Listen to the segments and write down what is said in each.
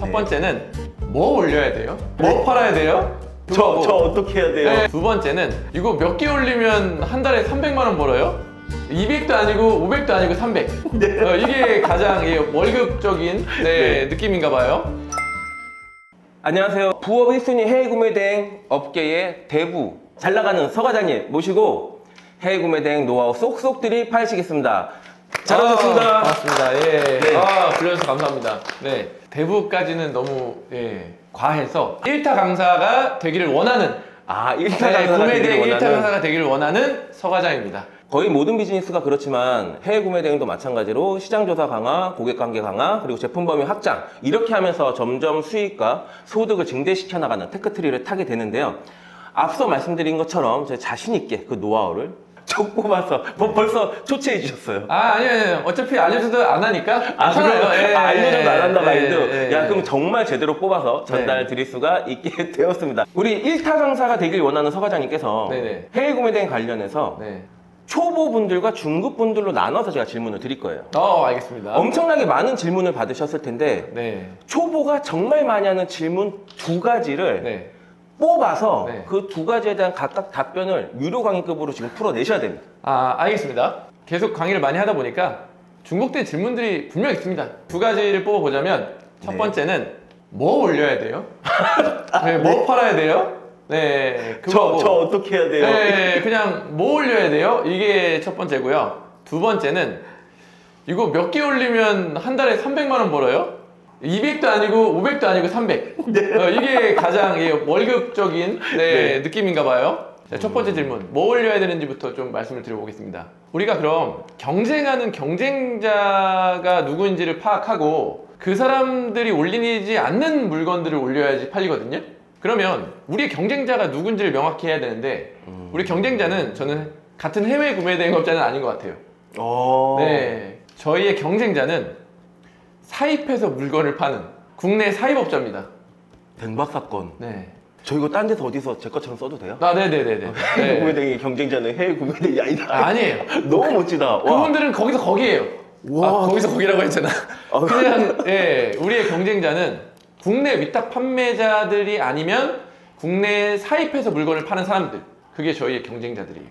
첫 번째는 뭐 올려야 돼요? 뭐 팔아야 돼요? 저 어떻게 해야 돼요? 네. 두 번째는 이거 몇 개 올리면 한 달에 300만 원 벌어요? 200도 아니고 500도 아니고 300. 이게 가장 월급적인 느낌인가 봐요. 안녕하세요. 부업 1순위 해외 구매 대행 업계의 대부 잘 나가는 서 과장님 모시고 해외 구매 대행 노하우 쏙쏙 드립하시겠습니다. 잘 오셨습니다. 반갑습니다. 예. 네. 불러주셔서 감사합니다. 네. 대부까지는 너무 과해서 1타 강사가 되기를 원하는 1타 강사가 구매 되기를 대행 1타 원하는 강사가 되기를 원하는 서 과장입니다. 거의 모든 비즈니스가 그렇지만 해외 구매 대행도 마찬가지로 시장 조사 강화, 고객 관계 강화, 그리고 제품 범위 확장 이렇게 하면서 점점 수익과 소득을 증대시켜 나가는 테크트리를 타게 되는데요. 앞서 말씀드린 것처럼 제 자신 있게 그 노하우를 쭉 뽑아서 벌써 초췌해 주셨어요. 아니요. 어차피 알려줘도 안 하니까. 그래요? 알려줘도 안 한다 마인드. 예. 그럼 정말 제대로 뽑아서 전달 드릴 수가 있게 되었습니다. 우리 1타 강사가 되길 원하는 서 과장님께서 네네. 해외 구매 대행 관련해서 네. 초보분들과 중급분들로 나눠서 제가 질문을 드릴 거예요. 알겠습니다. 엄청나게 많은 질문을 받으셨을 텐데 네. 초보가 정말 많이 하는 질문 두 가지를 네. 뽑아서 네. 그 두 가지에 대한 각각 답변을 유료 강의급으로 지금 풀어내셔야 됩니다. 알겠습니다. 계속 강의를 많이 하다 보니까 중복된 질문들이 분명 있습니다. 두 가지를 뽑아보자면 첫 번째는 뭐 올려야 돼요? 네, 뭐 팔아야 돼요? 네, 그거고. 저 어떻게 해야 돼요? 네, 그냥 뭐 올려야 돼요? 이게 첫 번째고요. 두 번째는 이거 몇 개 올리면 한 달에 300만 원 벌어요? 200도 아니고 500도 아니고 300. 이게 가장 월급적인 느낌인가 봐요. 자, 첫 번째 질문, 뭐 올려야 되는지부터 좀 말씀을 드려보겠습니다. 우리가 그럼 경쟁하는 경쟁자가 누구인지를 파악하고 그 사람들이 올리지 않는 물건들을 올려야지 팔리거든요. 그러면 우리의 경쟁자가 누군지를 명확히 해야 되는데 우리 경쟁자는 저는 같은 해외 구매 대행업자는 아닌 것 같아요. 네, 저희의 경쟁자는 사입해서 물건을 파는 국내 사입업자입니다. 댕박 사건. 네. 저 이거 딴 데서 어디서 제 것처럼 써도 돼요? 네네네네. 해외 구매 대행의 경쟁자는 해외 구매 대행이 아니다. 아니에요. 너무 멋지다. 와. 그분들은 거기서 거기에요. 와. 거기서 거기라고 했잖아. 그냥 우리의 경쟁자는 국내 위탁 판매자들이 아니면 국내에 사입해서 물건을 파는 사람들. 그게 저희의 경쟁자들이에요.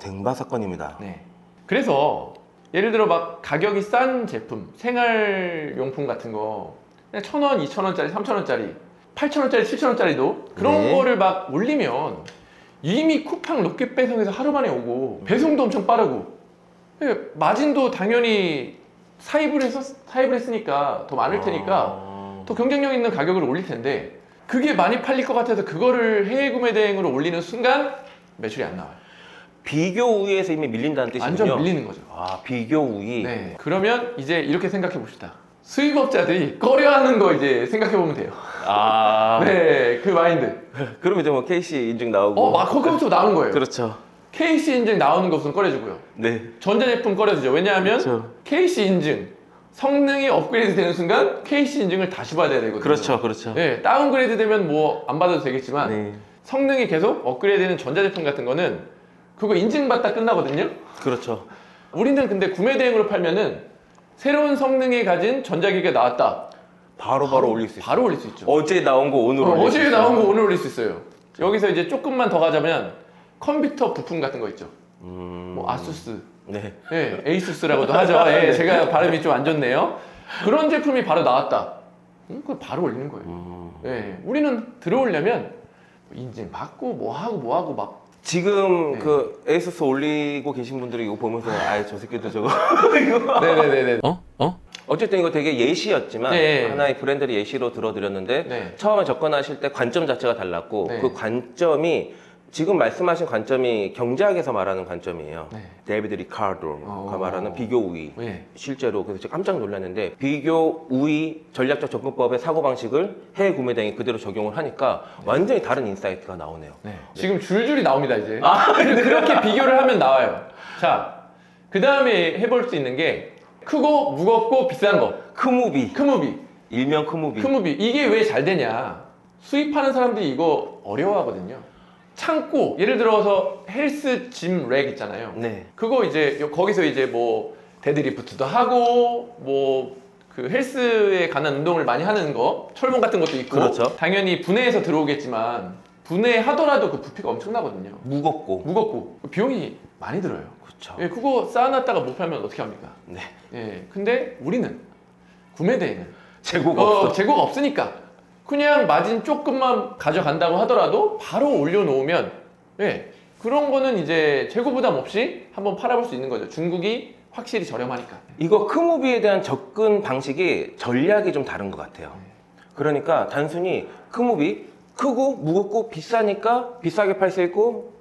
댕박 사건입니다. 네. 그래서 예를 들어 막 가격이 싼 제품, 생활용품 같은 거 그냥 1,000원, 2,000원짜리, 3,000원짜리, 8,000원짜리, 7,000원짜리도 그런 네. 거를 막 올리면 이미 쿠팡 로켓 배송에서 하루 만에 오고 배송도 엄청 빠르고 마진도 당연히 사입을 했으니까 더 많을 테니까 더 경쟁력 있는 가격을 올릴 텐데 그게 많이 팔릴 것 같아서 그거를 해외 구매 대행으로 올리는 순간 매출이 안 나와요. 비교 우위에서 이미 밀린다는 뜻이군요. 완전 밀리는 거죠. 비교 우위. 네. 그러면 이제 이렇게 생각해 봅시다. 수입업자들이 꺼려하는 거 이제 생각해 보면 돼요. 네, 그 마인드. 그럼 이제 뭐 KC 인증 나오고. 막 거기부터 나온 거예요. 그렇죠. KC 인증 나오는 것은 꺼려주고요. 네. 전자제품 꺼려주죠. 왜냐하면 그렇죠. KC 인증 성능이 업그레이드 되는 순간 KC 인증을 다시 받아야 되거든요. 그렇죠. 네, 다운그레이드 되면 뭐 안 받아도 되겠지만 네. 성능이 계속 업그레이드 되는 전자제품 같은 거는 그거 인증받다 끝나거든요. 그렇죠. 우리는 근데 구매 대행으로 팔면은 새로운 성능이 가진 전자기기가 나왔다. 바로 올릴 수 있어요. 바로 올릴 수 있죠. 어제 나온 거 오늘 올릴 수 어제 있어요. 나온 거 오늘 올릴 수 있어요. 여기서 이제 조금만 더 가자면 컴퓨터 부품 같은 거 있죠. 뭐 아수스, 네. 에이수스라고도 하죠. 제가 발음이 좀 안 좋네요. 그런 제품이 바로 나왔다. 그걸 바로 올리는 거예요. 우리는 들어오려면 인증 받고 뭐 하고 막 지금 그 에이수스 올리고 계신 분들이 이거 보면서 저 새끼들 저거 네네네네. 어쨌든 이거 되게 예시였지만 네. 하나의 브랜드를 예시로 들어드렸는데 네. 처음에 접근하실 때 관점 자체가 달랐고 네. 그 관점이 지금 말씀하신 관점이 경제학에서 말하는 관점이에요. 네. 데이비드 리카르도가 말하는 비교 우위. 네. 실제로 그래서 제가 깜짝 놀랐는데 비교 우위 전략적 접근법의 사고방식을 해외 구매 대행이 그대로 적용을 하니까 완전히 다른 인사이트가 나오네요. 지금 줄줄이 나옵니다 이제. 그렇게 비교를 하면 나와요. 자, 그 다음에 해볼 수 있는 게 크고 무겁고 비싼 거. 크무비. 일명 크무비. 크무비. 이게 왜 잘 되냐? 수입하는 사람들이 이거 어려워하거든요. 창고, 예를 들어서 헬스 짐 렉 있잖아요. 네. 그거 이제 거기서 이제 뭐 데드리프트도 하고 뭐 그 헬스에 관한 운동을 많이 하는 거, 철봉 같은 것도 있고, 그렇죠. 당연히 분해해서 들어오겠지만 분해하더라도 그 부피가 엄청나거든요. 무겁고 비용이 많이 들어요. 그렇죠. 예, 그거 쌓아놨다가 못 팔면 어떻게 합니까? 네. 예, 근데 우리는 구매대행은 재고가 없어. 재고가 없으니까 그냥 마진 조금만 가져간다고 하더라도 바로 올려놓으면 예, 그런 거는 이제 재고 부담 없이 한번 팔아볼 수 있는 거죠. 중국이 확실히 저렴하니까. 이거 크무비에 대한 접근 방식이 전략이 좀 다른 것 같아요. 그러니까 단순히 크무비 크고 무겁고 비싸니까 비싸게 팔 수 있고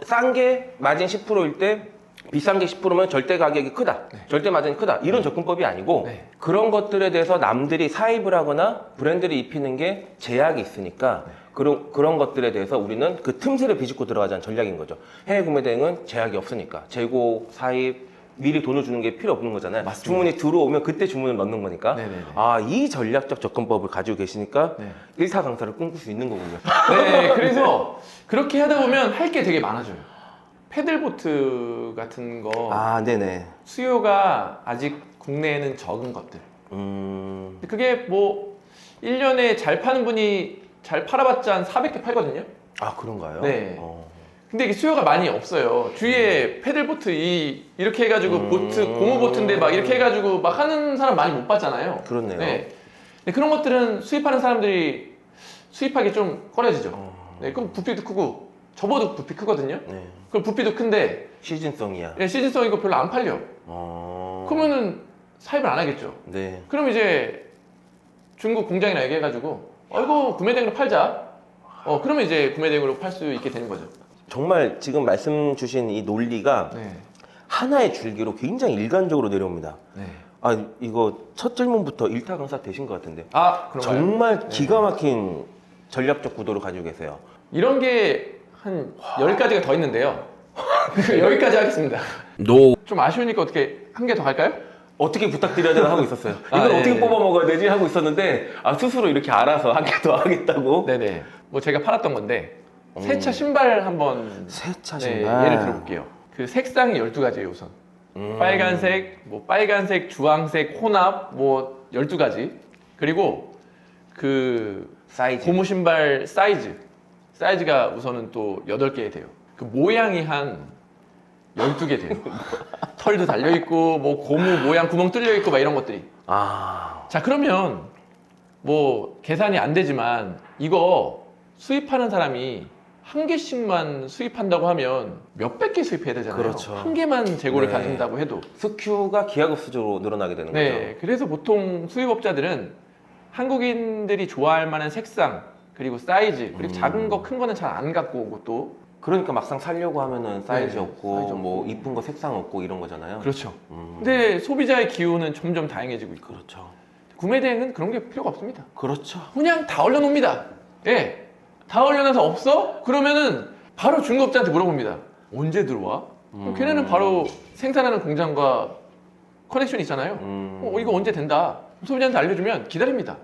싼 게 마진 10%일 때 비싼 게 10%면 절대 가격이 크다. 절대 마진이 크다. 이런 접근법이 아니고 네. 그런 것들에 대해서 남들이 사입을 하거나 브랜드를 입히는 게 제약이 있으니까 그런 것들에 대해서 우리는 그 틈새를 비집고 들어가자는 전략인 거죠. 해외 구매 대행은 제약이 없으니까 재고, 사입, 미리 돈을 주는 게 필요 없는 거잖아요. 맞습니다. 주문이 들어오면 그때 주문을 넣는 거니까. 네네네. 아, 이 전략적 접근법을 가지고 계시니까 네. 일타 강사를 꿈꿀 수 있는 거군요. 네, 그래서 그렇게 하다 보면 할 게 되게 많아져요. 패들보트 같은 거 아, 네네. 수요가 아직 국내에는 적은 것들. 근데 그게 뭐 1년에 잘 파는 분이 잘 팔아봤자 한 400개 팔거든요. 아, 그런가요? 네. 근데 이게 수요가 많이 없어요. 주위에 패들보트 이렇게 해가지고 보트, 고무보트인데 막 이렇게 해가지고 막 하는 사람 많이 못 봤잖아요. 그렇네요. 네. 근데 그런 것들은 수입하는 사람들이 수입하기 좀 꺼려지죠. 네, 그럼 부피도 크고 접어도 부피 크거든요. 네. 그럼 부피도 큰데 시즌성이야. 네, 시즌성이고 별로 안 팔려. 그러면은 사입을 안 하겠죠. 네. 그럼 이제 중국 공장이나 얘기해가지고 이거 구매대행으로 팔자. 그러면 이제 구매대행으로 팔 수 있게 되는 거죠. 정말 지금 말씀 주신 이 논리가 네. 하나의 줄기로 굉장히 일관적으로 내려옵니다. 네. 아, 이거 첫 질문부터 일타 강사 되신 것 같은데. 아, 그런가요? 정말 기가 막힌 전략적 구도를 가지고 계세요. 이런 게 한 10가지가 더 있는데요. 여기까지 하겠습니다. 좀 아쉬우니까 어떻게 한 개 더 할까요? 어떻게 부탁드려야 되나 하고 있었어요. 이걸 네. 어떻게 뽑아 먹어야 되지 하고 있었는데 스스로 이렇게 알아서 한 개 더 하겠다고. 네네. 뭐 제가 팔았던 건데 세차 신발 한번 세차 네, 신발. 예를 들어볼게요. 그 색상이 12가지예요 우선. 빨간색, 뭐 빨간색, 주황색, 혼합 뭐 12가지. 그리고 그 사이즈. 고무 신발 사이즈가 우선은 또 8개 돼요. 그 모양이 한 12개 돼요. 털도 달려있고 뭐 고무 모양 구멍 뚫려있고 막 이런 것들이. 자, 그러면 뭐 계산이 안 되지만 이거 수입하는 사람이 한 개씩만 수입한다고 하면 몇백 개 수입해야 되잖아요. 그렇죠. 한 개만 재고를 네. 가진다고 해도. 스큐가 기하급수적으로 늘어나게 되는 거죠. 네, 그래서 보통 수입업자들은 한국인들이 좋아할 만한 색상 그리고 사이즈 그리고 작은 거 큰 거는 잘 안 갖고 오고 또 그러니까 막상 살려고 하면은 사이즈 네, 없고 사이즈 뭐 없고. 이쁜 거 색상 없고 이런 거잖아요. 그렇죠. 근데 소비자의 기호는 점점 다양해지고 있고 그렇죠. 구매 대행은 그런 게 필요가 없습니다. 그렇죠. 그냥 다 올려놓습니다. 예, 다 올려놔서 없어? 그러면은 바로 중급자한테 물어봅니다. 언제 들어와? 그럼 걔네는 바로 생산하는 공장과 커넥션이 있잖아요. 이거 언제 된다? 소비자한테 알려주면 기다립니다.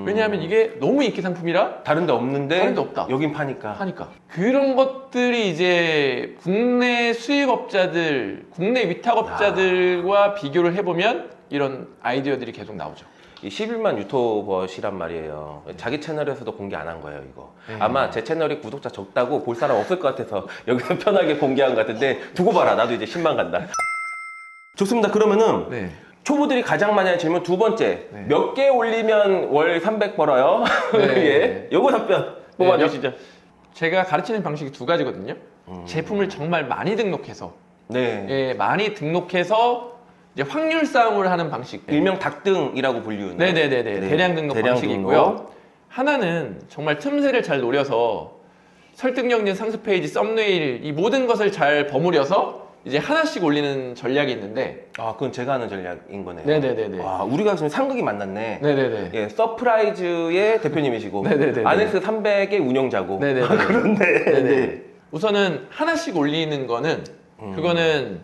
왜냐하면 이게 너무 인기 상품이라 다른데 없는데 다른데 없다. 여긴 파니까. 하니까 그런 것들이 이제 국내 수입업자들, 국내 위탁업자들과 비교를 해보면 이런 아이디어들이 계속 나오죠. 이 11만 유튜버시란 말이에요. 자기 채널에서도 공개 안 한 거예요, 이거. 네. 아마 제 채널이 구독자 적다고 볼 사람 없을 것 같아서 여기서 편하게 공개한 것 같은데 두고 봐라. 나도 이제 10만 간다. 좋습니다. 그러면은 네. 초보들이 가장 많이 하는 질문 두 번째. 네. 몇 개 올리면 월 300 벌어요? 네. 예. 요거 답변 뽑아주시죠. 제가 가르치는 방식이 두 가지거든요. 제품을 정말 많이 등록해서 네. 예, 많이 등록해서 이제 확률 싸움을 하는 방식. 일명 닭등이라고 불리우는. 네네네네. 네. 대량 등록 대량 방식이 등록. 있고요. 하나는 정말 틈새를 잘 노려서 설득력 있는 상세 페이지, 썸네일 이 모든 것을 잘 버무려서 이제 하나씩 올리는 전략이 있는데. 그건 제가 하는 전략인 거네요. 네네네네. 와, 우리가 지금 상극이 만났네. 네네네. 예, 서프라이즈의 대표님이시고 네네네네. 아넥스 300의 운영자고. 네네네. 그런데. 네네. 우선은 하나씩 올리는 거는 그거는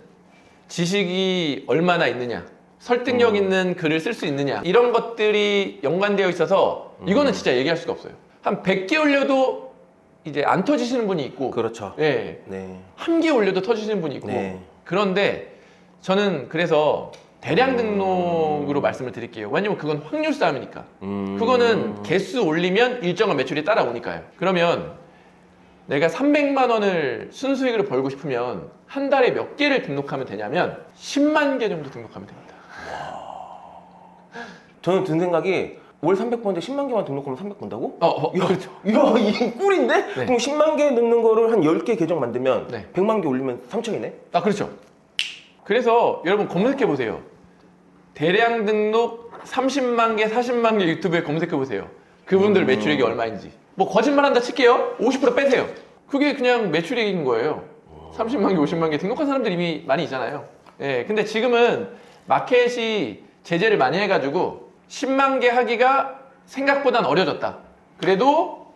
지식이 얼마나 있느냐, 설득력 있는 글을 쓸 수 있느냐 이런 것들이 연관되어 있어서 이거는 진짜 얘기할 수가 없어요. 한 100개 올려도 이제 안 터지시는 분이 있고, 그렇죠. 예, 네. 한 개 올려도 터지시는 분이 있고. 네. 그런데 저는 그래서 대량 등록으로 말씀을 드릴게요. 왜냐면 그건 확률 싸움이니까. 그거는 개수 올리면 일정한 매출이 따라오니까요. 그러면 내가 300만 원을 순수익으로 벌고 싶으면 한 달에 몇 개를 등록하면 되냐면 10만 개 정도 등록하면 됩니다. 저는 든 생각이 월 300번인데 10만 개만 등록하면 300 번다고? 그렇죠. 야, 이 꿀인데? 네. 그럼 10만 개 넣는 거를 한 10개 계정 만들면 네. 100만 개 올리면 3천이네? 그렇죠. 그래서 여러분 검색해 보세요. 대량 등록 30만 개, 40만 개 유튜브에 검색해 보세요. 그분들 매출액이 얼마인지. 뭐 거짓말한다 칠게요. 50% 빼세요. 그게 그냥 매출액인 거예요. 30만 개, 50만 개 등록한 사람들이 이미 많이 있잖아요. 예, 근데 지금은 마켓이 제재를 많이 해가지고 10만 개 하기가 생각보단 어려졌다. 그래도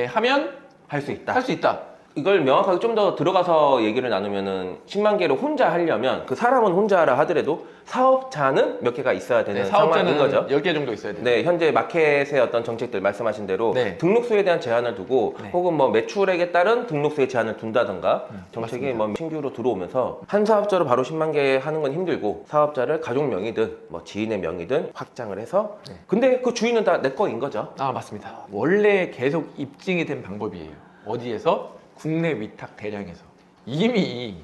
하면 할 수 있다. 할 수 있다. 이걸 명확하게 좀 더 들어가서 얘기를 나누면은 10만 개를 혼자 하려면 그 사람은 혼자 하라 하더라도 사업자는 몇 개가 있어야 되는 상황인 사업자는 거죠. 10개 정도 있어야 돼요. 네, 현재 마켓의 어떤 정책들 말씀하신 대로 네. 등록수에 대한 제한을 두고 네. 혹은 뭐 매출액에 따른 등록수의 제한을 둔다던가 정책이 맞습니다. 뭐 신규로 들어오면서 한 사업자로 바로 10만 개 하는 건 힘들고 사업자를 가족 명의든 뭐 지인의 명의든 확장을 해서 근데 그 주인은 다 내 거인 거죠. 맞습니다. 원래 계속 입증이 된 방법이에요. 어디에서? 국내 위탁 대량에서. 이미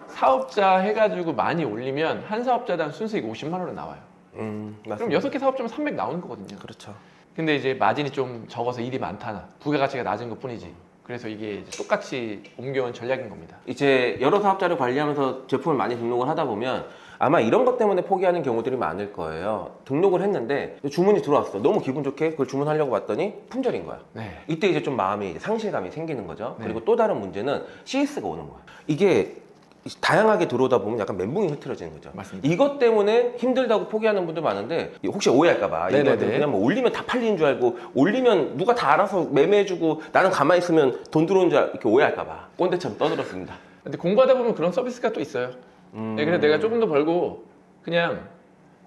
사업자 해가지고 많이 올리면 한 사업자당 순수익 50만 원은 나와요. 그럼 맞습니다. 6개 사업자면 300 나오는 거거든요. 그렇죠. 근데 이제 마진이 좀 적어서 일이 많다나 부가가치가 낮은 것 뿐이지. 그래서 이게 이제 똑같이 옮겨온 전략인 겁니다. 이제 여러 사업자를 관리하면서 제품을 많이 등록을 하다 보면 아마 이런 것 때문에 포기하는 경우들이 많을 거예요. 등록을 했는데 주문이 들어왔어. 너무 기분 좋게 그걸 주문하려고 봤더니 품절인 거야. 네. 이때 이제 좀 마음이 이제 상실감이 생기는 거죠. 네. 그리고 또 다른 문제는 CS가 오는 거야. 이게 다양하게 들어오다 보면 약간 멘붕이 흐트러지는 거죠. 맞습니다. 이것 때문에 힘들다고 포기하는 분들 많은데 혹시 오해할까봐 네네네. 이거 그냥 뭐 올리면 다 팔리는 줄 알고 올리면 누가 다 알아서 매매해주고 나는 가만히 있으면 돈 들어오는 줄 이렇게 오해할까봐 꼰대처럼 떠들었습니다. 근데 공부하다 보면 그런 서비스가 또 있어요. 네, 그래서 내가 조금 더 벌고 그냥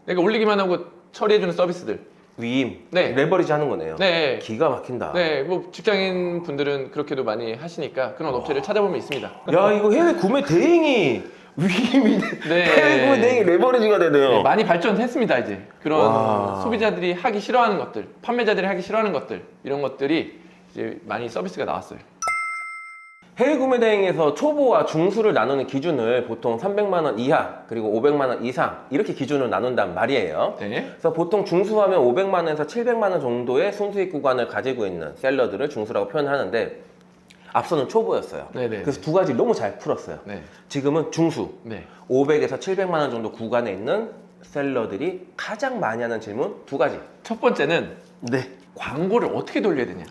내가 올리기만 하고 처리해주는 서비스들. 위임, 네. 레버리지 하는 거네요. 네. 기가 막힌다. 네, 뭐 직장인 분들은 그렇게도 많이 하시니까 그런 업체를 찾아보면 있습니다. 야, 이거 해외 구매 대행이 위임이 네. 해외 구매 대행이 레버리지가 되네요. 네, 많이 발전했습니다 이제. 그런 와. 소비자들이 하기 싫어하는 것들, 판매자들이 하기 싫어하는 것들 이런 것들이 이제 많이 서비스가 나왔어요. 해외 구매 대행에서 초보와 중수를 나누는 기준을 보통 300만 원 이하 그리고 500만 원 이상 이렇게 기준으로 나눈단 말이에요. 네. 그래서 보통 중수하면 500만 원에서 700만 원 정도의 순수익 구간을 가지고 있는 셀러들을 중수라고 표현하는데 앞서는 초보였어요. 네네. 그래서 두 가지 너무 잘 풀었어요. 네. 지금은 중수, 네. 500에서 700만 원 정도 구간에 있는 셀러들이 가장 많이 하는 질문 두 가지. 첫 번째는 네. 광고를 어떻게 돌려야 되냐.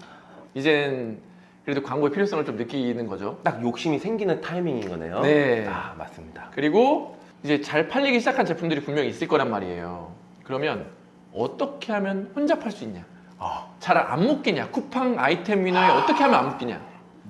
이젠 그래도 광고의 필요성을 좀 느끼는 거죠. 딱 욕심이 생기는 타이밍인 거네요. 네. 아, 맞습니다. 그리고 그리고 이제 잘 팔리기 시작한 제품들이 분명히 있을 거란 말이에요. 그러면 어떻게 하면 혼자 팔 수 있냐? 잘 안 묶이냐? 쿠팡 아이템 위너에 어떻게 하면 안 묶이냐?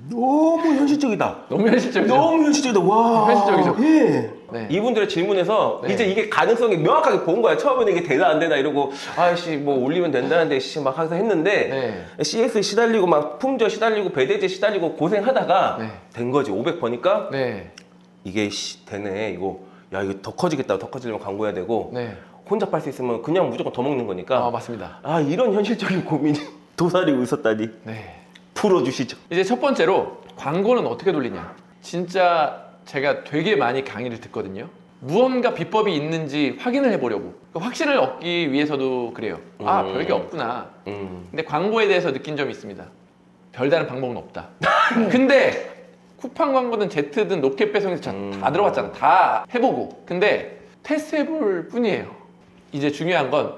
너무 현실적이다. 너무 현실적이죠. 너무 현실적이다. 와. 현실적이죠. 예. 네. 이분들의 질문에서 네. 이제 이게 가능성이 명확하게 본 거야. 처음에는 이게 되나 안 되나 이러고 아씨 뭐 올리면 된다는데 씨 막 하면서 했는데 네. CS 시달리고 막 품절 시달리고 배대제 시달리고 고생하다가 네. 된 거지. 500 버니까 네. 이게 씨 되네. 이거 야 이거 더 커지겠다. 더 커지려면 광고해야 되고 네. 혼자 팔 수 있으면 그냥 무조건 더 먹는 거니까 맞습니다. 아 이런 현실적인 고민이 도사리고 있었다니. 네. 풀어주시죠. 이제 첫 번째로 광고는 어떻게 돌리냐. 진짜 제가 되게 많이 강의를 듣거든요. 무언가 비법이 있는지 확인을 해보려고. 그 확신을 얻기 위해서도 그래요. 별게 없구나. 근데 광고에 대해서 느낀 점이 있습니다. 별다른 방법은 없다. 근데 쿠팡 광고든 제트든 로켓 배송에서 다 들어갔잖아. 다 해보고. 근데 테스트해볼 뿐이에요. 이제 중요한 건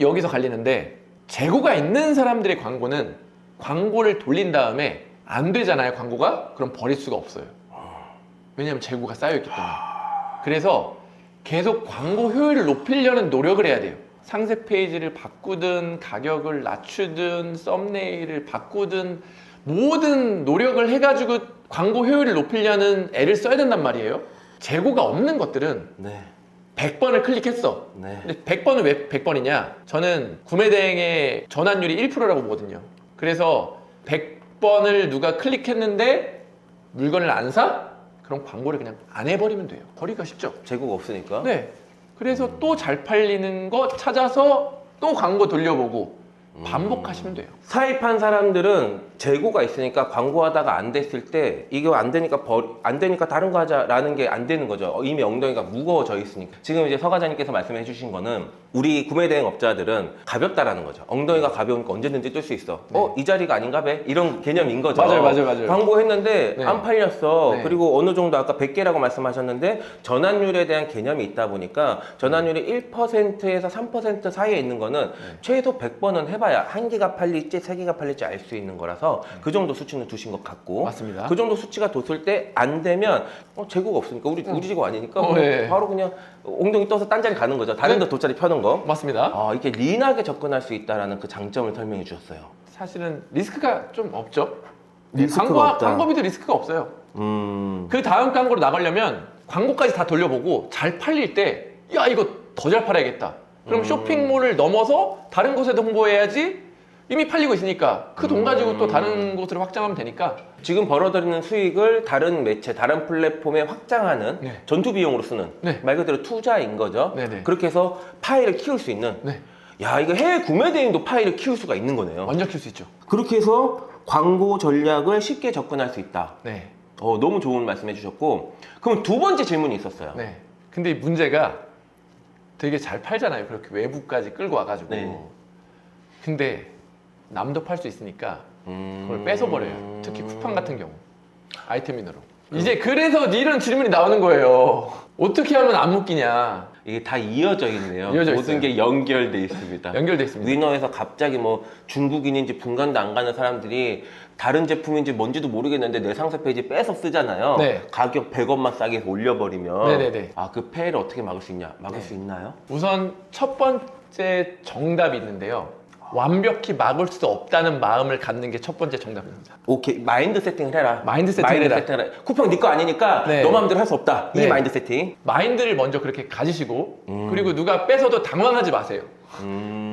여기서 갈리는데 재고가 있는 사람들의 광고는 광고를 돌린 다음에 안 되잖아요, 광고가? 그럼 버릴 수가 없어요. 왜냐하면 재고가 쌓여있기 때문에. 그래서 계속 광고 효율을 높이려는 노력을 해야 돼요. 상세 페이지를 바꾸든 가격을 낮추든 썸네일을 바꾸든 모든 노력을 해가지고 광고 효율을 높이려는 애를 써야 된단 말이에요. 재고가 없는 것들은 네. 100번을 클릭했어. 네. 근데 100번은 왜 100번이냐? 저는 구매 대행의 전환율이 1%라고 보거든요. 그래서 100번을 누가 클릭했는데 물건을 안 사? 그럼 광고를 그냥 안 해버리면 돼요. 버리기가 쉽죠. 재고가 없으니까. 네. 그래서 또 잘 팔리는 거 찾아서 또 광고 돌려보고 반복하시면 돼요. 사입한 사람들은 재고가 있으니까 광고하다가 안 됐을 때 이거 안 되니까 다른 거 하자라는 게 안 되는 거죠. 이미 엉덩이가 무거워져 있으니까. 지금 이제 서 과장님께서 말씀해 주신 거는 우리 구매 대행 업자들은 가볍다라는 거죠. 엉덩이가 가벼우니까 언제든지 뜰 수 있어. 이 자리가 아닌가 배? 이런 개념인 거죠. 맞아요. 광고했는데 네. 안 팔렸어. 네. 그리고 어느 정도 아까 100개라고 말씀하셨는데 전환율에 대한 개념이 있다 보니까 전환율이 1%에서 3% 사이에 있는 거는 최소 100번은 해봐야 한 개가 팔릴지 세 개가 팔릴지 알 수 있는 거라서 그 정도 수치는 두신 것 같고 맞습니다. 그 정도 수치가 뒀을 때 안 되면 재고가 없으니까 우리 재고 아니니까 네. 바로 그냥 엉덩이 떠서 딴 자리 가는 거죠. 다른 데 돗자리 펴는 거. 맞습니다. 이렇게 린하게 접근할 수 있다는 그 장점을 설명해 주셨어요. 사실은 리스크가 좀 없죠. 리스크가 없다. 광고비도 리스크가 없어요. 그 다음 광고로 나가려면 광고까지 다 돌려보고 잘 팔릴 때 야 이거 더 잘 팔아야겠다. 그럼 쇼핑몰을 넘어서 다른 곳에도 홍보해야지 이미 팔리고 있으니까 그 돈 가지고 또 다른 곳으로 확장하면 되니까 지금 벌어들이는 수익을 다른 매체, 다른 플랫폼에 확장하는 네. 전투 비용으로 쓰는 네. 말 그대로 투자인 거죠. 네네. 그렇게 해서 파이를 키울 수 있는 네. 야 이거 해외 구매 대행도 파이를 키울 수가 있는 거네요. 완전 키울 수 있죠. 그렇게 해서 광고 전략을 쉽게 접근할 수 있다. 네. 너무 좋은 말씀해 주셨고 그럼 두 번째 질문이 있었어요. 네. 근데 이 문제가 되게 잘 팔잖아요. 그렇게 외부까지 끌고 와가지고. 네. 근데 남도 팔 수 있으니까 그걸 뺏어버려요. 특히 쿠팡 같은 경우. 아이템인으로. 이제 그래서 이런 질문이 나오는 거예요. 어떻게 하면 안 묶이냐. 이게 다 이어져 있네요. 이어져 모든 있어요. 게 연결돼 있습니다. 연결돼 있습니다. 위너에서 갑자기 뭐 중국인인지 분간도 안 가는 사람들이 다른 제품인지 뭔지도 모르겠는데 내 상세 페이지 빼서 쓰잖아요. 네. 가격 100원만 싸게 올려버리면 네네네. 그 폐해를 어떻게 막을 수 있냐? 막을 네. 수 있나요? 우선 첫 번째 정답이 있는데요. 완벽히 막을 수 없다는 마음을 갖는 게 첫 번째 정답입니다. 오케이 마인드 세팅을 해라. 마인드 세팅을 해라. 쿠팡 네 거 아니니까 네. 너 마음대로 할 수 없다. 이 네. 마인드 세팅. 마인드를 먼저 그렇게 가지시고 그리고 누가 뺏어도 당황하지 마세요.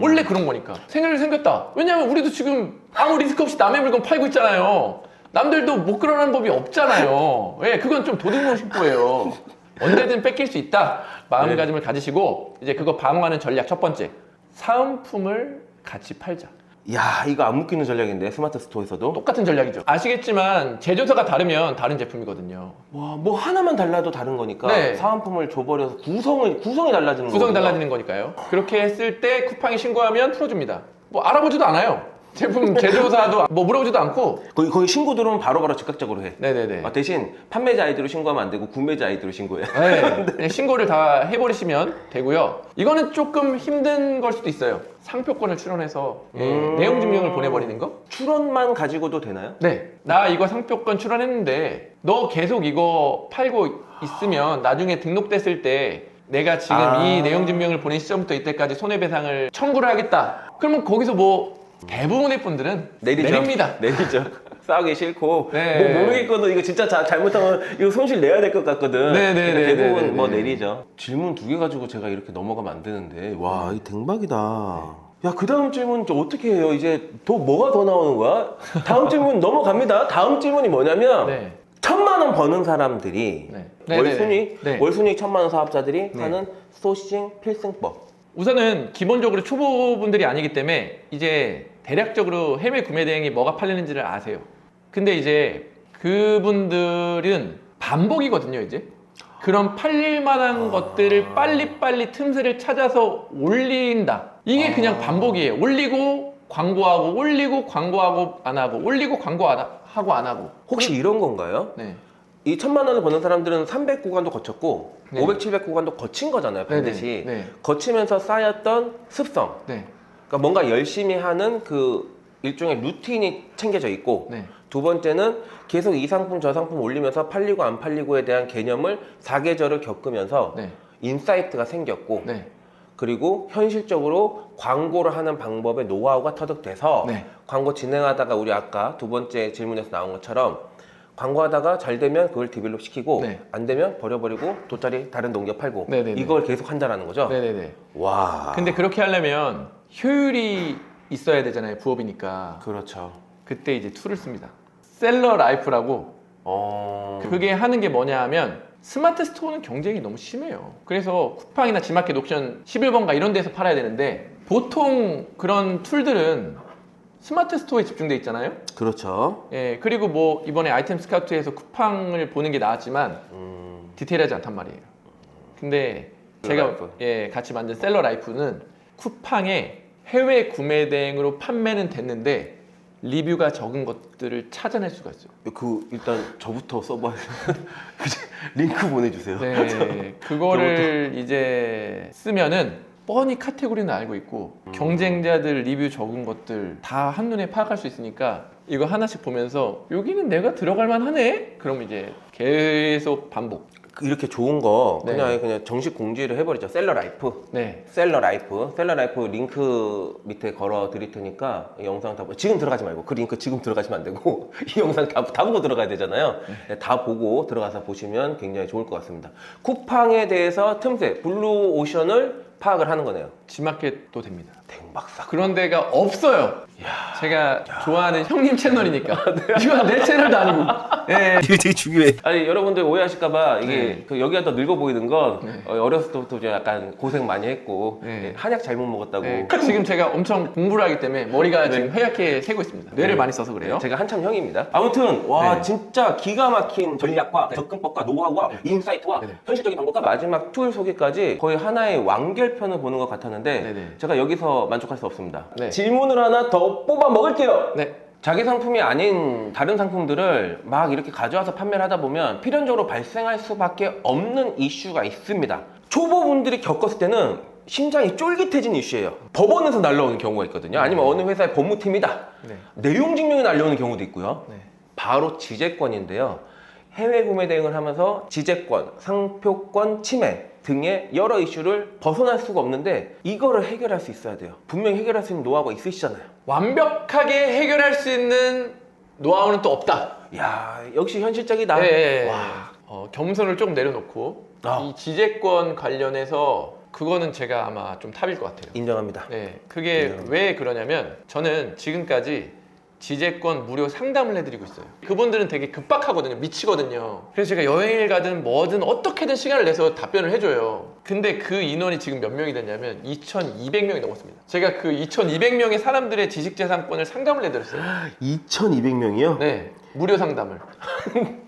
원래 그런 거니까. 생겼다. 왜냐하면 우리도 지금 아무 리스크 없이 남의 물건 팔고 있잖아요. 남들도 못 그러는 법이 없잖아요. 예, 그건 좀 도둑놈식보예요. 언제든 뺏길 수 있다. 마음가짐을 가지시고 이제 그거 방어하는 전략 첫 번째. 사은품을 같이 팔자. 야 이거 안 묶이는 전략인데 스마트 스토어에서도. 똑같은 전략이죠. 아시겠지만 제조사가 다르면 다른 제품이거든요. 와, 뭐 하나만 달라도 다른 거니까 네. 사은품을 줘버려서 구성이 달라지는 거예요. 구성이 달라지는 거니까요. 그렇게 했을 때 쿠팡이 신고하면 풀어줍니다. 뭐 알아보지도 않아요. 제품 제조사도 뭐 물어보지도 않고. 거기 신고 들어오면 바로바로 즉각적으로 해. 네네네. 대신 판매자 아이디로 신고하면 안 되고 구매자 아이디로 신고해. 네. 그냥 신고를 다 해버리시면 되고요. 이거는 조금 힘든 걸 수도 있어요. 상표권을 출원해서 내용 증명을 보내버리는 거? 출원만 가지고도 되나요? 네. 나 이거 상표권 출원했는데 너 계속 이거 팔고 있으면 나중에 등록됐을 때 내가 지금 이 내용 증명을 보낸 시점부터 이때까지 손해배상을 청구를 하겠다. 그러면 거기서 뭐 대부분의 분들은 내립니다. 내리죠. 싸우기 싫고 네. 뭐 모르겠거든. 이거 진짜 잘못하면 이거 손실 내야 될 것 같거든. 네네네. 그러니까 대부분 네네네. 뭐 내리죠. 질문 2개 가지고 제가 이렇게 넘어가면 안 되는데 와, 이 대박이다. 야, 그 다음 질문 저 어떻게 해요? 이제 뭐가 더 나오는 거야? 다음 질문 넘어갑니다. 다음 질문이 뭐냐면 네. 1,000만 원 버는 사람들이 네. 월순위 네. 월순위 1,000만 원 사업자들이 네. 하는 소싱 필승법. 우선은 기본적으로 초보분들이 아니기 때문에 이제 대략적으로 해외 구매 대행이 뭐가 팔리는지를 아세요. 근데 이제 그분들은 반복이거든요, 이제. 그런 팔릴 만한 것들을 빨리빨리 틈새를 찾아서 올린다. 이게 그냥 반복이에요. 올리고 광고하고 올리고 광고하고 안 하고 올리고 광고 하고 안 하고. 혹시 이런 건가요? 네. 이 1,000만 원을 버는 사람들은 300 구간도 거쳤고 네. 500, 700 구간도 거친 거잖아요, 반드시. 네. 거치면서 쌓였던 습성. 네. 그러니까 뭔가 열심히 하는 그 일종의 루틴이 챙겨져 있고 네. 두 번째는 계속 이 상품 저 상품 올리면서 팔리고 안 팔리고에 대한 개념을 사계절을 겪으면서 네. 인사이트가 생겼고 네. 그리고 현실적으로 광고를 하는 방법의 노하우가 터득돼서 네. 광고 진행하다가 우리 아까 두 번째 질문에서 나온 것처럼 광고하다가 잘 되면 그걸 디벨롭 시키고 네. 안 되면 버려버리고 돗자리 다른 농협 팔고 네네네. 이걸 계속 한다는 거죠? 네네네. 와. 근데 그렇게 하려면 효율이 있어야 되잖아요. 부업이니까. 그렇죠. 그때 이제 툴을 씁니다. 셀러 라이프라고. 그게 하는 게 뭐냐 하면 스마트 스토어는 경쟁이 너무 심해요. 그래서 쿠팡이나 지마켓 옥션 11번가 이런 데서 팔아야 되는데 보통 그런 툴들은 스마트 스토어에 집중돼 있잖아요. 그렇죠. 예, 그리고 뭐 이번에 아이템 스카우트에서 쿠팡을 보는 게 나았지만 디테일하지 않단 말이에요. 근데 제가 라이프. 예, 같이 만든 셀러 라이프는 쿠팡에 해외 구매 대행으로 판매는 됐는데 리뷰가 적은 것들을 찾아낼 수가 있어요. 일단 저부터 써봐야 링크 보내주세요. 네, 그거를 이제 쓰면은 뻔히 카테고리는 알고 있고 경쟁자들 리뷰 적은 것들 다 한눈에 파악할 수 있으니까 이거 하나씩 보면서 여기는 내가 들어갈 만하네? 그럼 이제 계속 반복. 이렇게 좋은 거 네. 그냥 정식 공지를 해버리죠. 셀러 라이프. 네. 셀러 라이프 링크 밑에 걸어 드릴 테니까 이 영상 다 지금 들어가지 말고 그 링크 지금 들어가시면 안 되고 이 영상 다 보고 들어가야 되잖아요. 네, 다 보고 들어가서 보시면 굉장히 좋을 것 같습니다. 쿠팡에 대해서 틈새 블루오션을 파악을 하는 거네요. 지마켓도 됩니다. 대박사. 그런 데가 없어요. 제가 좋아하는 형님 채널이니까. 이건 내 채널도 아니고. 네. 이게 되게 중요해. 아니 여러분들 오해하실까봐 이게 네. 여기가 더 늙어 보이는 건 네. 어렸을 때부터 좀 약간 고생 많이 했고 네. 한약 잘못 먹었다고. 네. 지금 제가 엄청 공부를 하기 때문에 머리가 지금 하얗게 새고 있습니다. 뇌를 많이 써서 그래요. 제가 한참 형입니다. 아무튼 와 네. 진짜 기가 막힌 전략과 접근법과 노하우와 인사이트와 네. 현실적인 방법과 마지막 툴 소개까지 거의 하나의 완결편을 보는 것 같았는데 네네. 제가 여기서 만족할 수 없습니다. 네. 질문을 하나 더 뽑아 먹을게요. 네. 자기 상품이 아닌 다른 상품들을 막 이렇게 가져와서 판매를 하다 보면 필연적으로 발생할 수밖에 없는 이슈가 있습니다. 초보분들이 겪었을 때는 심장이 쫄깃해진 이슈예요. 법원에서 날라오는 경우가 있거든요. 아니면 어느 회사의 법무팀이다. 네. 내용 증명이 날라오는 경우도 있고요. 네. 바로 지재권인데요. 해외 구매 대행을 하면서 지재권, 상표권 침해 등의 여러 이슈를 벗어날 수가 없는데 이거를 해결할 수 있어야 돼요. 분명히 해결할 수 있는 노하우가 있으시잖아요. 완벽하게 해결할 수 있는 노하우는 또 없다. 야 역시 현실적이다. 네. 와. 겸손을 좀 내려놓고 이 지재권 관련해서 그거는 제가 아마 좀 탑일 것 같아요. 인정합니다. 네, 그게 왜 그러냐면 저는 지금까지 지재권 무료 상담을 해드리고 있어요. 그분들은 되게 급박하거든요. 미치거든요. 그래서 제가 여행을 가든 뭐든 어떻게든 시간을 내서 답변을 해줘요. 근데 그 인원이 지금 몇 명이 됐냐면 2,200명이 넘었습니다. 제가 그 2,200명의 사람들의 지식재산권을 상담을 해드렸어요. 2,200명이요? 네, 무료 상담을.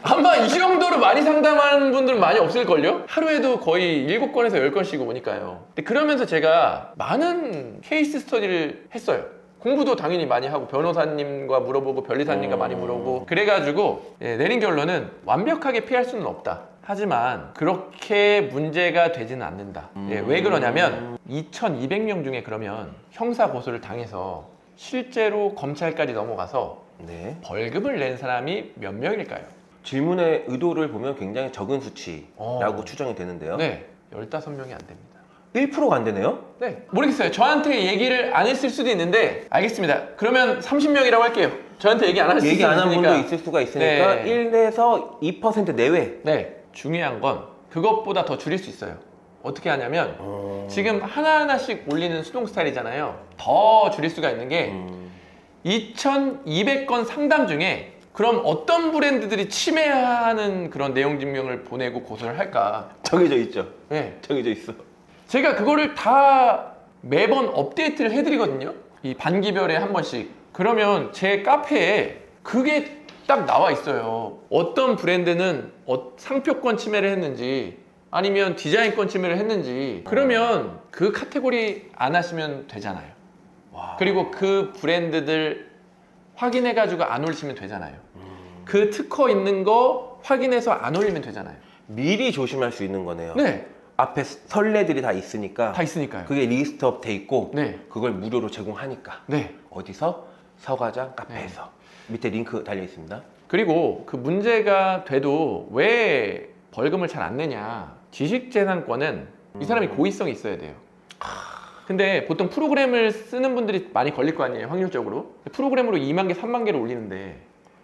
아마 이 정도로 많이 상담하는 분들은 많이 없을걸요? 하루에도 거의 7건에서 10건씩 오니까요. 근데 그러면서 제가 많은 케이스 스터디를 했어요. 공부도 당연히 많이 하고 변호사님과 물어보고 변리사님과 많이 물어보고 그래가지고 내린 결론은 완벽하게 피할 수는 없다. 하지만 그렇게 문제가 되지는 않는다. 왜 그러냐면 2,200명 중에 그러면 형사 고소를 당해서 실제로 검찰까지 넘어가서 네. 벌금을 낸 사람이 몇 명일까요? 질문의 의도를 보면 굉장히 적은 수치라고 추정이 되는데요. 네, 15명이 안 됩니다. 1%가 안 되네요? 네, 모르겠어요. 저한테 얘기를 안 했을 수도 있는데 알겠습니다. 그러면 30명이라고 할게요. 저한테 얘기 안 하실 얘기 안 한 수도 분도 있으니까. 있을 수가 있으니까 네. 1에서 2% 내외. 네, 중요한 건 그것보다 더 줄일 수 있어요. 어떻게 하냐면 지금 하나하나씩 올리는 수동 스타일이잖아요. 더 줄일 수가 있는 게 2,200건 상담 중에 그럼 어떤 브랜드들이 침해하는 그런 내용 증명을 보내고 고소를 할까? 정해져 있죠. 네, 정해져 있어. 제가 그거를 다 매번 업데이트를 해드리거든요. 이 반기별에 한 번씩. 그러면 제 카페에 그게 딱 나와 있어요. 어떤 브랜드는 상표권 침해를 했는지 아니면 디자인권 침해를 했는지 그러면 그 카테고리 안 하시면 되잖아요. 와. 그리고 그 브랜드들 확인해가지고 안 올리시면 되잖아요. 그 특허 있는 거 확인해서 안 올리면 되잖아요. 미리 조심할 수 있는 거네요. 네, 앞에 선례들이 다 있으니까 다 있으니까요. 그게 리스트업 돼 있고 네, 그걸 무료로 제공하니까 네. 어디서? 서과장 카페에서 밑에 링크 달려 있습니다. 그리고 그 문제가 돼도 왜 벌금을 잘 안 내냐. 지식재산권은 이 사람이 고의성이 있어야 돼요. 근데 보통 프로그램을 쓰는 분들이 많이 걸릴 거 아니에요, 확률적으로. 프로그램으로 2만 개, 3만 개를 올리는데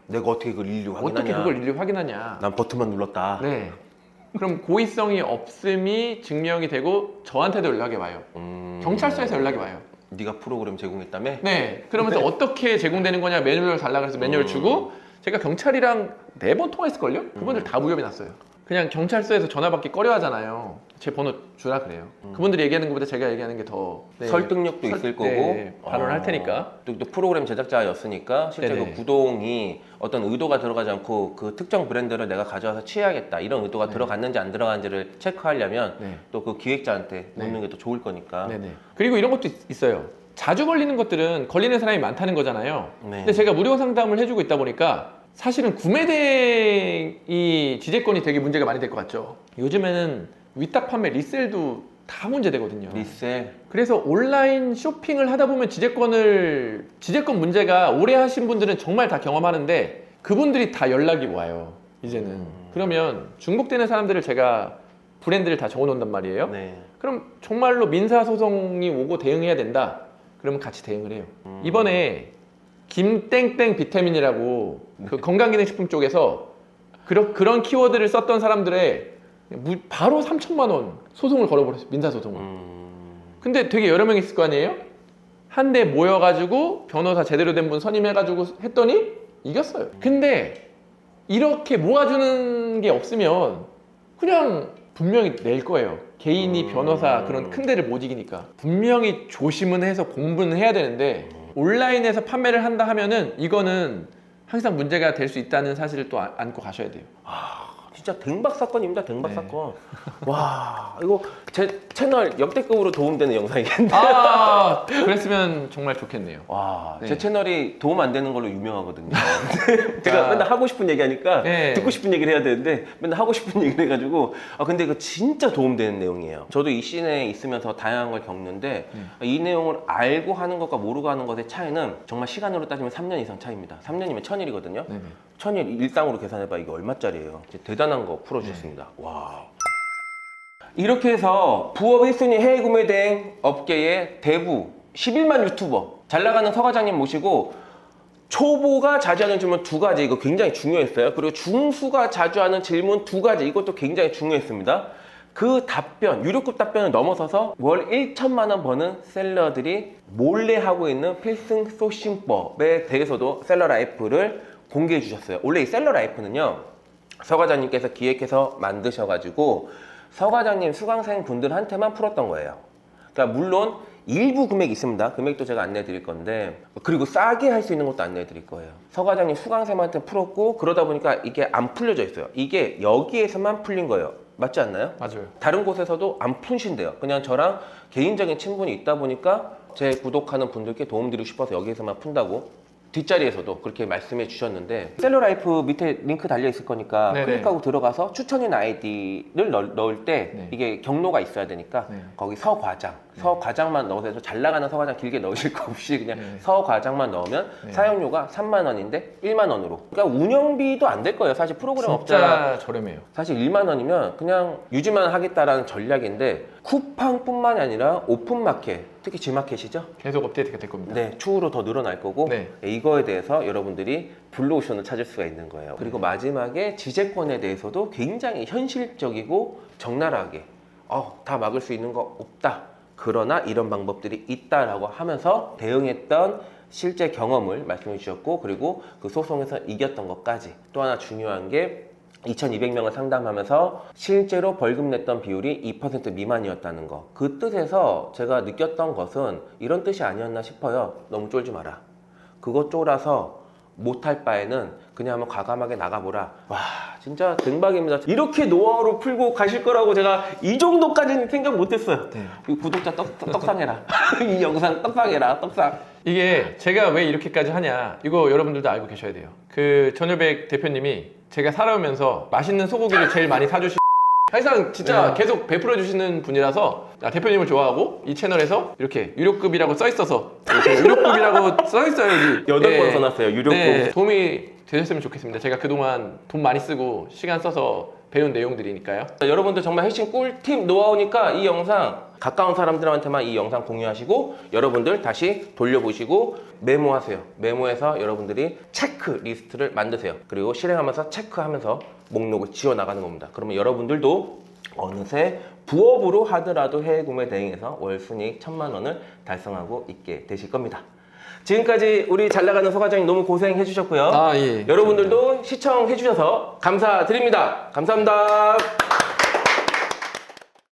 내가 어떻게 그걸 일일이 확인하냐? 어떻게 그걸 일일이 확인하냐. 난 버튼만 눌렀다. 네. 그럼 고의성이 없음이 증명이 되고 저한테도 연락이 와요. 경찰서에서 연락이 와요. 네가 프로그램 제공했다며? 네. 그러면서 어떻게 제공되는 거냐 매뉴얼 달라 그래서 매뉴얼 주고 제가 경찰이랑 4번 통화했을걸요? 그분들 다 무혐의 났어요. 그냥 경찰서에서 전화 받기 꺼려 하잖아요. 제 번호 주라 그래요. 그분들이 얘기하는 것보다 제가 얘기하는 게 더 설득력도 있을 거고 발언을 할 테니까. 또 프로그램 제작자였으니까 실제 네네. 그 구동이 어떤 의도가 들어가지 않고 그 특정 브랜드를 내가 가져와서 취해야겠다 이런 의도가 들어갔는지 안 들어간지를 체크하려면 네. 또 그 기획자한테 묻는 게 더 좋을 거니까. 네네. 그리고 이런 것도 있어요. 자주 걸리는 것들은 걸리는 사람이 많다는 거잖아요. 네. 근데 제가 무료 상담을 해주고 있다 보니까 사실은 구매 대행이 지재권이 되게 문제가 많이 될 것 같죠. 요즘에는 위탁 판매 리셀도 다 문제되거든요. 리셀. 그래서 온라인 쇼핑을 하다 보면 지재권 문제가 오래 하신 분들은 정말 다 경험하는데 그분들이 다 연락이 와요. 이제는. 그러면 중복되는 사람들을 제가 브랜드를 다 적어 놓는단 말이에요. 네. 그럼 정말로 민사소송이 오고 대응해야 된다. 그러면 같이 대응을 해요. 이번에 김땡땡 비타민이라고 그 건강기능식품 쪽에서 그런 키워드를 썼던 사람들의 바로 3천만 원 소송을 걸어버렸어요. 민사소송을. 근데 되게 여러 명 있을 거 아니에요? 한데 모여가지고 변호사 제대로 된 분 선임해가지고 했더니 이겼어요. 근데 이렇게 모아주는 게 없으면 그냥 분명히 낼 거예요. 개인이 변호사 그런 큰 데를 못 이기니까. 분명히 조심은 해서 공부는 해야 되는데 온라인에서 판매를 한다 하면은 이거는 항상 문제가 될 수 있다는 사실을 또 안고 가셔야 돼요. 진짜 댕박 사건입니다. 댕박 네. 사건. 와, 이거 제 채널 역대급으로 도움되는 영상이겠는데. 아, 그랬으면 정말 좋겠네요. 와, 네. 제 채널이 도움 안 되는 걸로 유명하거든요. 제가 아. 맨날 하고 싶은 얘기 하니까 네. 듣고 싶은 얘기를 해야 되는데 맨날 하고 싶은 얘기를 해가지고 근데 이거 진짜 도움되는 내용이에요. 저도 이 씬에 있으면서 다양한 걸 겪는데 이 내용을 알고 하는 것과 모르고 하는 것의 차이는 정말 시간으로 따지면 3년 이상 차이입니다. 3년이면 1000일이거든요. 네네. 1000일 일당으로 계산해봐. 이게 얼마짜리예요? 진짜 대단한 거 풀어주셨습니다. 와. 이렇게 해서 부업 1순위 해외 구매 대행 업계의 대부 11만 유튜버 잘 나가는 서 과장님 모시고 초보가 자주 하는 질문 2가지 이거 굉장히 중요했어요. 그리고 중수가 자주 하는 질문 2가지 이것도 굉장히 중요했습니다. 그 답변, 유료급 답변을 넘어서서 월 1천만 원 버는 셀러들이 몰래 하고 있는 필승 소싱법에 대해서도 셀러라이프를 공개해 주셨어요. 원래 이 셀러라이프는요, 서 과장님께서 기획해서 만드셔가지고 서 과장님 수강생 분들한테만 풀었던 거예요. 그러니까 물론 일부 금액이 있습니다. 금액도 제가 안내해 드릴 건데, 그리고 싸게 할 수 있는 것도 안내해 드릴 거예요. 서 과장님 수강생한테 풀었고 그러다 보니까 이게 안 풀려져 있어요. 이게 여기에서만 풀린 거예요. 맞지 않나요? 맞아요. 다른 곳에서도 안 푸신대요. 그냥 저랑 개인적인 친분이 있다 보니까 제 구독하는 분들께 도움드리고 싶어서 여기에서만 푼다고 뒷자리에서도 그렇게 말씀해 주셨는데 셀러라이프 밑에 링크 달려 있을 거니까 네네. 클릭하고 들어가서 추천인 아이디를 넣을 때 네. 이게 경로가 있어야 되니까 네. 거기 서 과장, 서 과장만 넣어서 잘 나가는 서 과장 길게 넣으실 거 없이 그냥 네. 서 과장만 넣으면 네. 사용료가 3만 원인데 1만 원으로. 그러니까 운영비도 안 될 거예요. 사실 프로그램 업자가 진짜 저렴해요. 사실 1만 원이면 그냥 유지만 하겠다라는 전략인데 쿠팡뿐만이 아니라 오픈마켓, 특히 G마켓이죠? 계속 업데이트가 될 겁니다. 네, 추후로 더 늘어날 거고 네. 이거에 대해서 여러분들이 블루오션을 찾을 수가 있는 거예요. 그리고 마지막에 지재권에 대해서도 굉장히 현실적이고 적나라하게 다 막을 수 있는 거 없다. 그러나 이런 방법들이 있다라고 하면서 대응했던 실제 경험을 말씀해 주셨고 그리고 그 소송에서 이겼던 것까지 또 하나 중요한 게 2200명을 상담하면서 실제로 벌금 냈던 비율이 2% 미만이었다는 거. 그 뜻에서 제가 느꼈던 것은 이런 뜻이 아니었나 싶어요. 너무 쫄지 마라. 그거 쫄아서 못할 바에는 그냥 한번 과감하게 나가보라. 와, 진짜 대박입니다. 이렇게 노하우로 풀고 가실 거라고 제가 이 정도까지는 생각 못했어요. 네. 이 구독자 떡상해라. 이 영상 떡상해라. 떡상. 이게 제가 왜 이렇게까지 하냐, 이거 여러분들도 알고 계셔야 돼요. 그 전효백 대표님이 제가 살아오면서 맛있는 소고기를 제일 많이 사주시 사실상 진짜 계속 베풀어 주시는 분이라서 대표님을 좋아하고 이 채널에서 이렇게 유료급이라고 써 있어서 이렇게 유료급이라고 써 있어요 여기. 8번 써놨어요. 유료급. 네, 도움이 되셨으면 좋겠습니다. 제가 그동안 돈 많이 쓰고 시간 써서 배운 내용들이니까요. 여러분들 정말 핵심 꿀팁 노하우니까 이 영상 가까운 사람들한테만 이 영상 공유하시고 여러분들 다시 돌려보시고 메모하세요. 메모해서 여러분들이 체크리스트를 만드세요. 그리고 실행하면서 체크하면서 목록을 지워나가는 겁니다. 그러면 여러분들도 어느새 부업으로 하더라도 해외 구매 대행에서 월 순이익 1000만 원을 달성하고 있게 되실 겁니다. 지금까지 우리 잘 나가는 소과장님 너무 고생해 주셨고요. 아, 예. 여러분들도 시청해 주셔서 감사드립니다. 감사합니다.